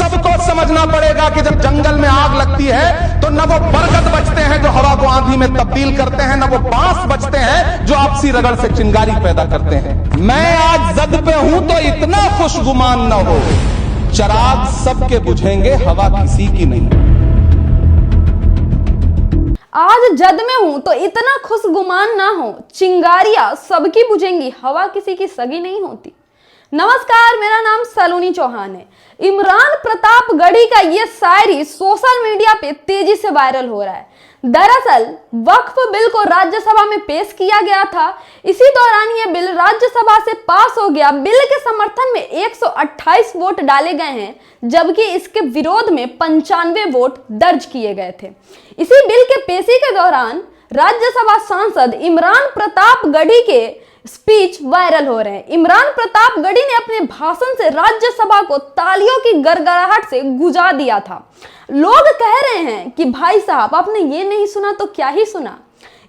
सबको समझना पड़ेगा कि जब जंगल में आग लगती है तो न वो बरगद बचते हैं जो हवा को आंधी में तब्दील करते हैं, न वो बांस बचते हैं जो आपसी रगड़ से चिंगारी पैदा करते हैं। मैं आज जद पे हूं तो इतना खुशगुमान न हो, चराग सबके बुझेंगे, हवा किसी की नहीं। आज जद में हूं तो इतना खुशगुमान ना हो, चिंगारियां सबकी बुझेंगी, हवा किसी की सगी नहीं होती। नमस्कार, मेरा नाम सलोनी चौहान है। इमरान प्रतापगढ़ी का ये शायरी सोशल मीडिया पे तेजी से वायरल हो रहा है। दरअसल वक्फ बिल को राज्यसभा में पेश किया गया था। इसी दौरान ये बिल राज्यसभा से पास हो गया। बिल के समर्थन में 128 वोट डाले गए हैं, जबकि इसके विरोध में 95 वोट दर्ज किए गए थे। इसी बिल के पेशी के दौरान राज्यसभा सांसद इमरान प्रतापगढ़ी के स्पीच वायरल हो रहे हैं। इमरान प्रतापगढ़ी ने अपने भाषण से राज्यसभा को तालियों की गड़गड़ाहट से गुंजा दिया था। लोग कह रहे हैं कि भाई साहब, आपने ये नहीं सुना तो क्या ही सुना।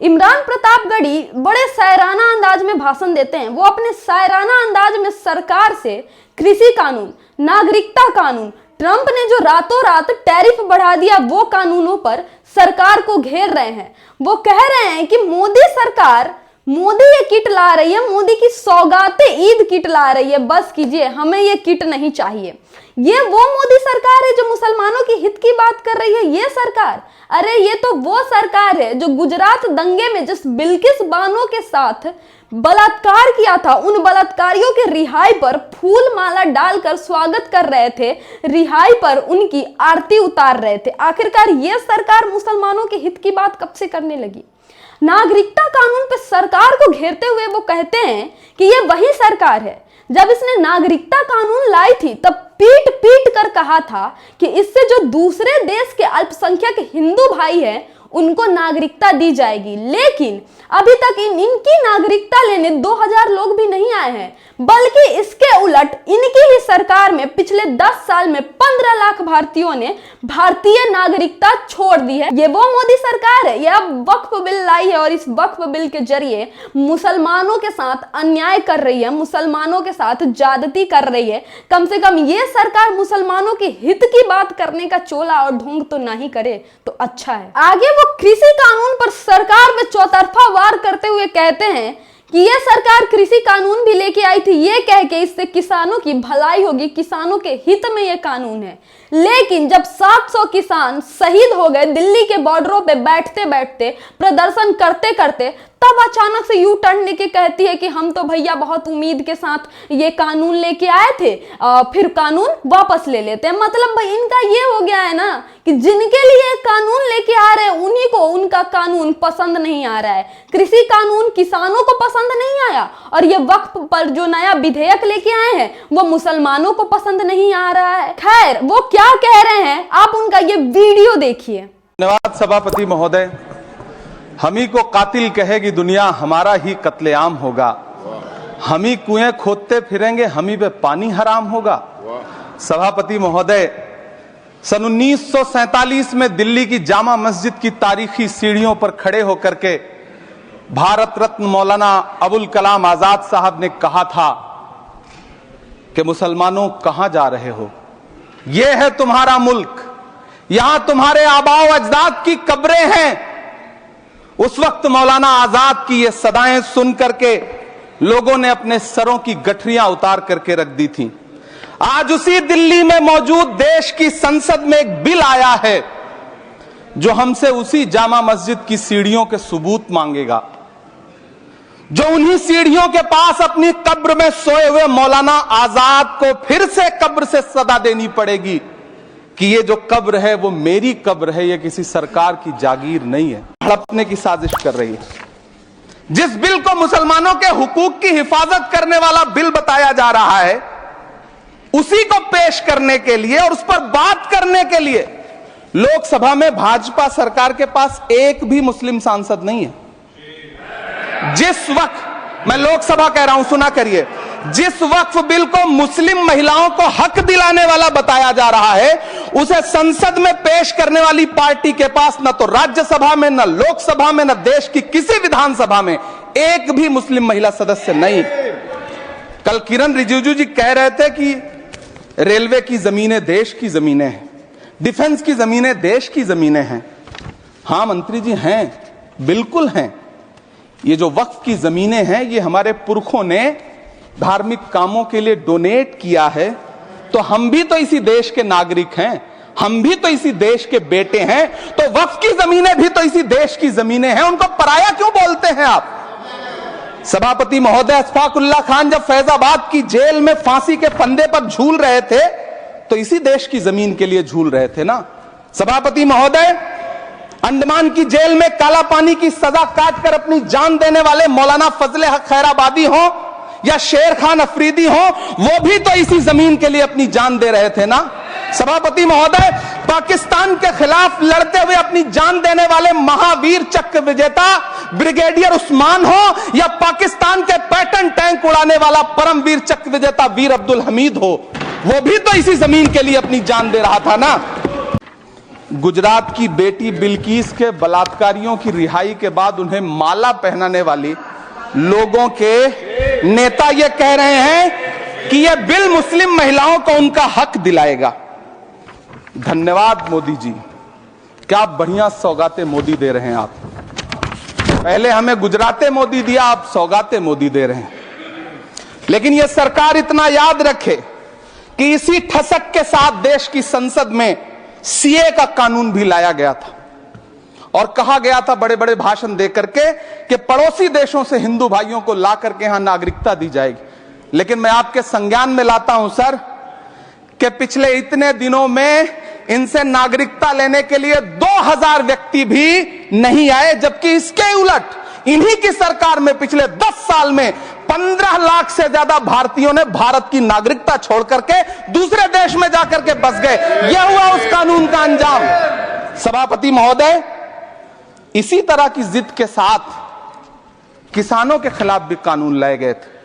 इमरान प्रतापगढ़ी बड़े शायराना अंदाज में भाषण देते हैं। वो अपने शायराना अंदाज में सरकार से कृषि कानून, नागरिकता कानून, ट्रंप ने जो रातों रात टैरिफ बढ़ा दिया, वो कानूनों पर सरकार को घेर रहे हैं। वो कह रहे हैं कि मोदी सरकार, मोदी ये किट ला रही है, मोदी की सौगातें ईद किट ला रही है, बस कीजिए, हमें ये किट नहीं चाहिए। ये वो मोदी सरकार है जो मुसलमानों की हित की बात कर रही है। ये सरकार, अरे ये तो वो सरकार है जो गुजरात दंगे में जिस बिल्किस बानो के साथ बलात्कार किया था, उन बलात्कारियों के रिहाई पर फूल माला डालकर स्वागत कर रहे थे, रिहाई पर उनकी आरती उतार रहे थे। आखिरकार ये सरकार मुसलमानों के हित की बात कब से करने लगी? नागरिकता कानून पे सरकार को घेरते हुए वो कहते हैं कि ये वही सरकार है जब इसने नागरिकता कानून लाई थी, तब पीट पीट कर कहा था कि इससे जो दूसरे देश के अल्पसंख्यक हिंदू भाई हैं उनको नागरिकता दी जाएगी। लेकिन अभी तक इनकी नागरिकता लेने 2000 लोग भी नहीं आए हैं, बल्कि इसके उलट इनकी ही सरकार में पिछले 10 साल में 15 लाख भारतीयों ने भारतीय नागरिकता छोड़ दी है। ये वो मोदी सरकार है। ये अब वक्फ बिल लाई है और इस वक्फ बिल के जरिए मुसलमानों के साथ अन्याय कर रही है, मुसलमानों के साथ ज्यादती कर रही है। कम से कम ये सरकार मुसलमानों के हित की बात करने का चोला और ढोंग तो नहीं करे तो अच्छा है। आगे वो कृषि कानून पर सरकार में चौतरफा वार करते हुए कहते हैं कि यह सरकार कृषि कानून भी लेके आई थी, ये कह के इससे किसानों की भलाई होगी, किसानों के हित में यह कानून है। लेकिन जब 700 किसान शहीद हो गए दिल्ली के बॉर्डरों पे बैठते बैठते, प्रदर्शन करते करते, तब अचानक से यू टर्न लेके कहती है कि हम तो भैया बहुत उम्मीद के साथ ये कानून लेके आए थे, फिर कानून वापस ले लेते हैं। मतलब भाई इनका ये हो गया है ना कि जिनके लिए कानून लेके आ रहे हैं उन्हीं को उनका कानून पसंद नहीं आ रहा है। कृषि कानून किसानों को पसंद नहीं आया और ये वक्फ पर जो नया विधेयक लेके आए हैं वो मुसलमानों को पसंद नहीं आ रहा है। खैर, वो क्या कह रहे हैं आप उनका ये वीडियो देखिए। धन्यवाद सभापति महोदय। हमी को कातिल कहेगी दुनिया, हमारा ही कत्लेआम होगा। हमी कुएं खोदते फिरेंगे, हमी पे पानी हराम होगा। सभापति महोदय, सन 1947 में दिल्ली की जामा मस्जिद की तारीखी सीढ़ियों पर खड़े होकर के भारत रत्न मौलाना अबुल कलाम आजाद साहब ने कहा था कि मुसलमानों कहां जा रहे हो, यह है तुम्हारा मुल्क, यहां तुम्हारे आबाओ अजदाद की कब्रें हैं। उस वक्त मौलाना आजाद की ये सदाएं सुन करके लोगों ने अपने सरों की गठरियां उतार करके रख दी थी। आज उसी दिल्ली में मौजूद देश की संसद में एक बिल आया है जो हमसे उसी जामा मस्जिद की सीढ़ियों के सबूत मांगेगा, जो उन्हीं सीढ़ियों के पास अपनी कब्र में सोए हुए मौलाना आजाद को फिर से कब्र से सदा देनी पड़ेगी कि ये जो कब्र है वो मेरी कब्र है, ये किसी सरकार की जागीर नहीं है। हड़पने की साजिश कर रही है। जिस बिल को मुसलमानों के हुकूक की हिफाजत करने वाला बिल बताया जा रहा है, उसी को पेश करने के लिए और उस पर बात करने के लिए लोकसभा में भाजपा सरकार के पास एक भी मुस्लिम सांसद नहीं है। जिस वक्त, मैं लोकसभा कह रहा हूं, सुना करिए, जिस वक्फ बिल को मुस्लिम महिलाओं को हक दिलाने वाला बताया जा रहा है, उसे संसद में पेश करने वाली पार्टी के पास न तो राज्यसभा में, न लोकसभा में, न देश की किसी विधानसभा में एक भी मुस्लिम महिला सदस्य नहीं। कल किरण रिजिजू जी कह रहे थे कि रेलवे की जमीनें देश की जमीनें हैं, डिफेंस की जमीनें देश की जमीनें हैं। हाँ मंत्री जी हैं, बिल्कुल हैं। ये जो वक्फ की जमीनें हैं ये हमारे पुरखों ने धार्मिक कामों के लिए डोनेट किया है, तो हम भी तो इसी देश के नागरिक हैं, हम भी तो इसी देश के बेटे हैं, तो वक्फ की जमीनें भी तो इसी देश की जमीनें हैं, उनको पराया क्यों बोलते हैं आप? सभापति महोदय, अशफाकुल्लाह खान जब फैजाबाद की जेल में फांसी के फंदे पर झूल रहे थे तो इसी देश की जमीन के लिए झूल रहे थे ना। सभापति महोदय, अंडमान की जेल में काला पानी की सजा काटकर अपनी जान देने वाले मौलाना फजले हक खैराबादी हो या शेर खान अफरीदी हो, वो भी तो इसी जमीन के लिए अपनी जान दे रहे थे ना। सभापति महोदय, पाकिस्तान के खिलाफ लड़ते हुए अपनी जान देने वाले महावीर चक्र विजेता ब्रिगेडियर उस्मान हो या पाकिस्तान के पैटर्न टैंक उड़ाने वाला परमवीर चक्र विजेता वीर अब्दुल हमीद हो, वो भी तो इसी जमीन के लिए अपनी जान दे रहा था ना। गुजरात की बेटी बिल्किस के बलात्कारियों की रिहाई के बाद उन्हें माला पहनाने वाली लोगों के नेता ये कह रहे हैं कि यह बिल मुस्लिम महिलाओं को उनका हक दिलाएगा। धन्यवाद मोदी जी, क्या बढ़िया सौगातें मोदी दे रहे हैं आप। पहले हमें गुजराते मोदी दिया, आप सौगातें मोदी दे रहे हैं। लेकिन यह सरकार इतना याद रखे कि इसी ठसक के साथ देश की संसद में सीए का कानून भी लाया गया था और कहा गया था बड़े बड़े भाषण देकर के कि पड़ोसी देशों से हिंदू भाइयों को ला करके यहां नागरिकता दी जाएगी। लेकिन मैं आपके संज्ञान में लाता हूं सर कि पिछले इतने दिनों में इनसे नागरिकता लेने के लिए 2000 व्यक्ति भी नहीं आए, जबकि इसके उलट इन्हीं की सरकार में पिछले 10 साल में 15 लाख से ज्यादा भारतीयों ने भारत की नागरिकता छोड़ करके दूसरे देश में जाकर के बस गए। यह हुआ उस कानून का अंजाम। सभापति महोदय, इसी तरह की जिद के साथ किसानों के खिलाफ भी कानून लाए गए थे।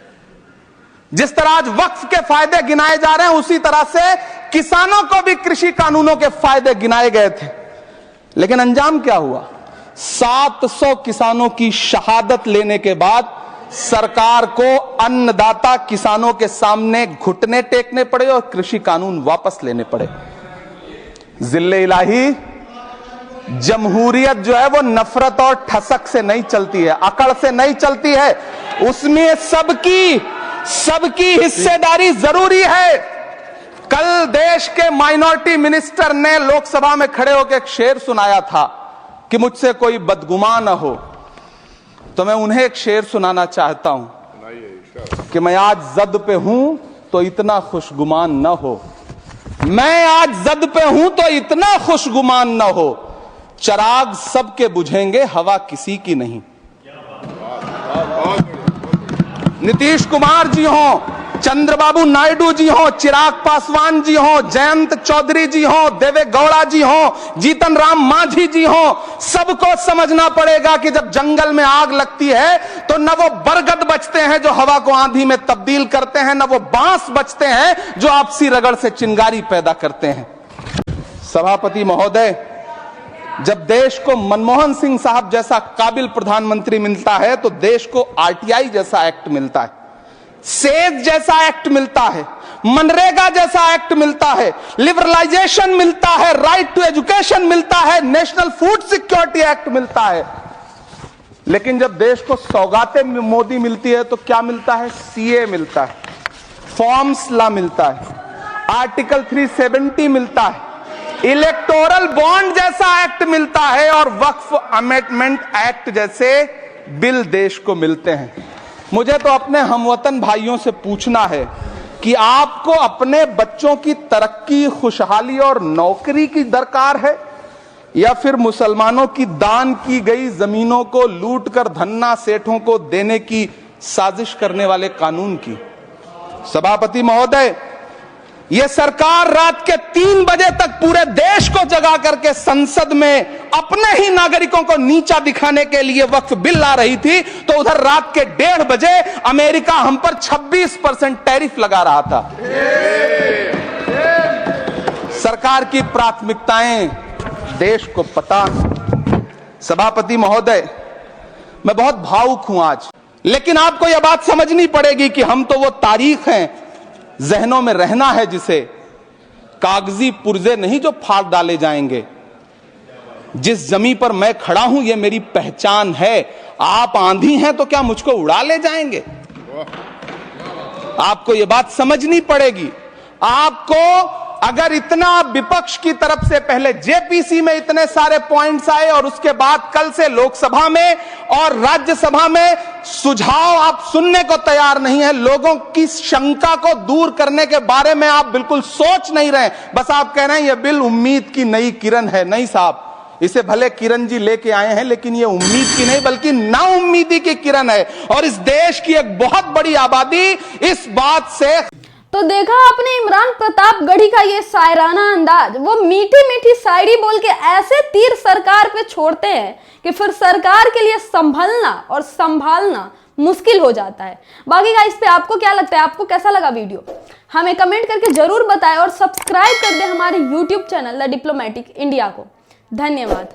जिस तरह आज वक्फ के फायदे गिनाए जा रहे हैं, उसी तरह से किसानों को भी कृषि कानूनों के फायदे गिनाए गए थे। लेकिन अंजाम क्या हुआ? 700 किसानों की शहादत लेने के बाद सरकार को अन्नदाता किसानों के सामने घुटने टेकने पड़े और कृषि कानून वापस लेने पड़े। जिल्ले इलाही, जमहूरियत जो है वो नफरत और ठसक से नहीं चलती है, अकड़ से नहीं चलती है, उसमें सबकी हिस्सेदारी जरूरी है। कल देश के माइनॉरिटी मिनिस्टर ने लोकसभा में खड़े होकर एक शेर सुनाया था कि मुझसे कोई बदगुमान न हो, तो मैं उन्हें एक शेर सुनाना चाहता हूं कि मैं आज जद पे हूं तो इतना खुशगुमान न हो, मैं आज जद पे हूं तो इतना खुशगुमान न हो, चराग सबके बुझेंगे हवा किसी की नहीं। नीतीश कुमार जी हो, चंद्रबाबू नायडू जी हो, चिराग पासवान जी हो, जयंत चौधरी जी हो, देवे गौड़ा जी हो, जीतन राम मांझी जी हो, सबको समझना पड़ेगा कि जब जंगल में आग लगती है तो न वो बरगद बचते हैं जो हवा को आंधी में तब्दील करते हैं, न वो बांस बचते हैं जो आपसी रगड़ से चिंगारी पैदा करते हैं। सभापति महोदय, जब देश को मनमोहन सिंह साहब जैसा काबिल प्रधानमंत्री मिलता है तो देश को आरटीआई जैसा एक्ट मिलता है, सेज जैसा एक्ट मिलता है, मनरेगा जैसा एक्ट मिलता है, लिबरलाइजेशन मिलता है, राइट टू एजुकेशन मिलता है, नेशनल फूड सिक्योरिटी एक्ट मिलता है। लेकिन जब देश को सौगातें मोदी मिलती है तो क्या मिलता है? सीए मिलता है, फॉर्म्स लॉ मिलता है, आर्टिकल 370 मिलता है, इलेक्टोरल बॉन्ड जैसा एक्ट मिलता है और वक्फ अमेंडमेंट एक्ट जैसे बिल देश को मिलते हैं। मुझे तो अपने हमवतन भाइयों से पूछना है कि आपको अपने बच्चों की तरक्की, खुशहाली और नौकरी की दरकार है या फिर मुसलमानों की दान की गई जमीनों को लूट कर धन्ना सेठों को देने की साजिश करने वाले कानून की? सभापति महोदय, यह सरकार रात के 3 बजे तक पूरे देश को जगा करके संसद में अपने ही नागरिकों को नीचा दिखाने के लिए वक्फ बिल ला रही थी, तो उधर रात के 1:30 बजे अमेरिका हम पर 26% टैरिफ लगा रहा था। सरकार की प्राथमिकताएं देश को पता। सभापति महोदय, मैं बहुत भावुक हूं आज, लेकिन आपको यह बात समझनी पड़ेगी कि हम तो वो तारीख हैं, जहनों में रहना है जिसे कागजी पुर्जे नहीं जो फाड़ डाले जाएंगे। जिस जमी पर मैं खड़ा हूं ये मेरी पहचान है। आप आंधी हैं तो क्या मुझको उड़ा ले जाएंगे? आपको ये बात समझनी पड़ेगी। आपको अगर इतना विपक्ष की तरफ से पहले जेपीसी में इतने सारे पॉइंट्स आए और उसके बाद कल से लोकसभा में और राज्यसभा में सुझाव आप सुनने को तैयार नहीं है, लोगों की शंका को दूर करने के बारे में आप बिल्कुल सोच नहीं रहे, बस आप कह रहे हैं यह बिल उम्मीद की नई किरण है। नहीं साहब, इसे भले किरण जी लेके आए हैं लेकिन ये उम्मीद की नहीं बल्कि नाउम्मीदी की किरण है। और इस देश की एक बहुत बड़ी आबादी इस बात से। तो देखा आपने इमरान प्रतापगढ़ी का ये शायराना अंदाज। वो मीठी मीठी शायरी बोल के ऐसे तीर सरकार पे छोड़ते हैं कि फिर सरकार के लिए संभलना और संभालना मुश्किल हो जाता है। बाकी का इस पे आपको क्या लगता है, आपको कैसा लगा वीडियो, हमें कमेंट करके जरूर बताएं और सब्सक्राइब कर दें हमारे YouTube channel the diplomatic India को। धन्यवाद।